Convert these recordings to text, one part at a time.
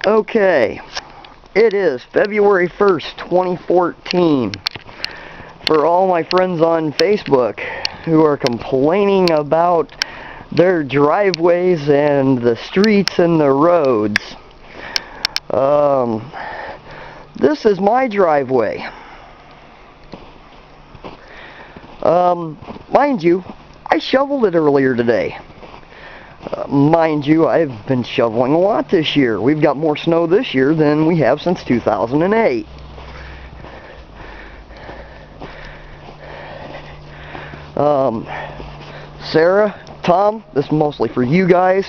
Okay, it is February 1st, 2014. For all my friends on Facebook who are complaining about their driveways and the streets and the roads, this is my driveway. Mind you, I shoveled it earlier today. Mind you, I've been shoveling a lot this year. We've got more snow this year than we have since 2008. Sarah, Tom, this is mostly for you guys.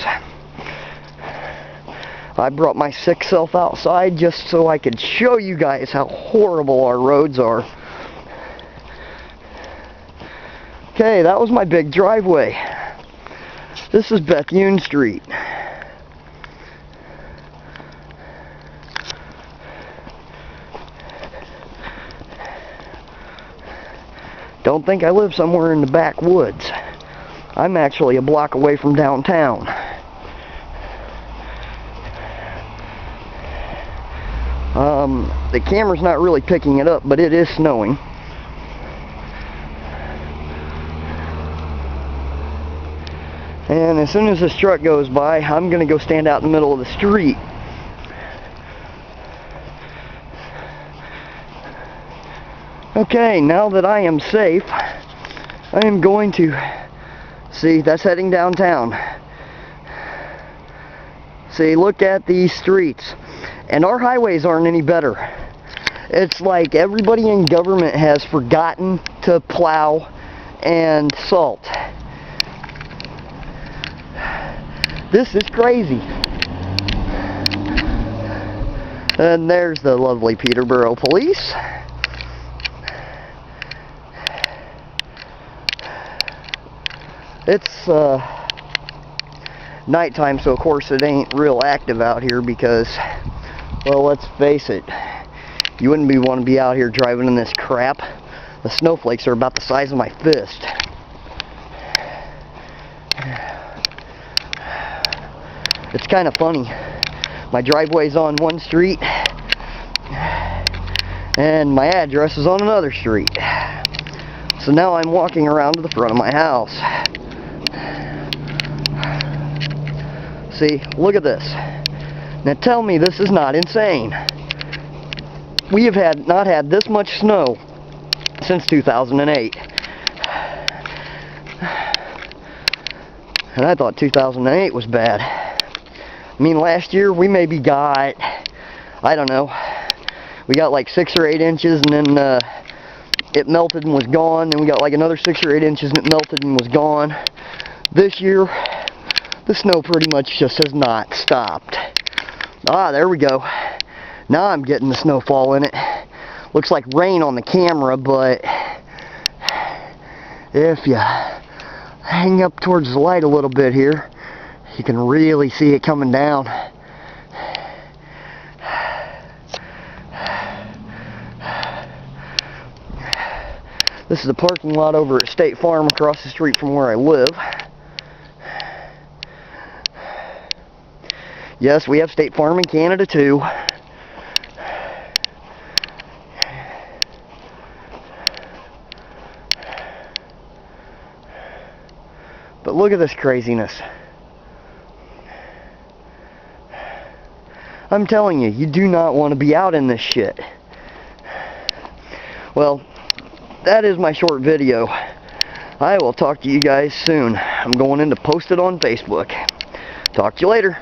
I brought my sick self outside just so I could show you guys how horrible our roads are. Okay, that was my big driveway. This is Bethune Street. Don't think I live somewhere in the backwoods. I'm actually a block away from downtown. The camera's not really picking it up, but it is snowing. And as soon as this truck goes by, I'm going to go stand out in the middle of the street. Okay, now that I am safe, I am going to... See, that's heading downtown. See, look at these streets. And our highways aren't any better. It's like everybody in government has forgotten to plow and salt. This is crazy. And there's the lovely Peterborough Police. It's nighttime, so of course it ain't real active out here because, well, let's face it, you wouldn't want to be out here driving in this crap. The snowflakes are about the size of my fist. It's kind of funny. My driveway's on one street and my address is on another street. So now I'm walking around to the front of my house. See, look at this. Now tell me this is not insane. We have not had this much snow since 2008. And I thought 2008 was bad. I mean, last year we maybe got, I don't know, we got like 6 or 8 inches and then it melted and was gone. Then we got like another 6 or 8 inches and it melted and was gone. This year, the snow pretty much just has not stopped. Ah, there we go. Now I'm getting the snowfall in it. Looks like rain on the camera, but if you hang up towards the light a little bit here, you can really see it coming down. This is a parking lot over at State Farm across the street from where I live. Yes, we have State Farm in Canada too. But look at this craziness. I'm telling you, you do not want to be out in this shit. Well, that is my short video. I will talk to you guys soon. I'm going in to post it on Facebook. Talk to you later.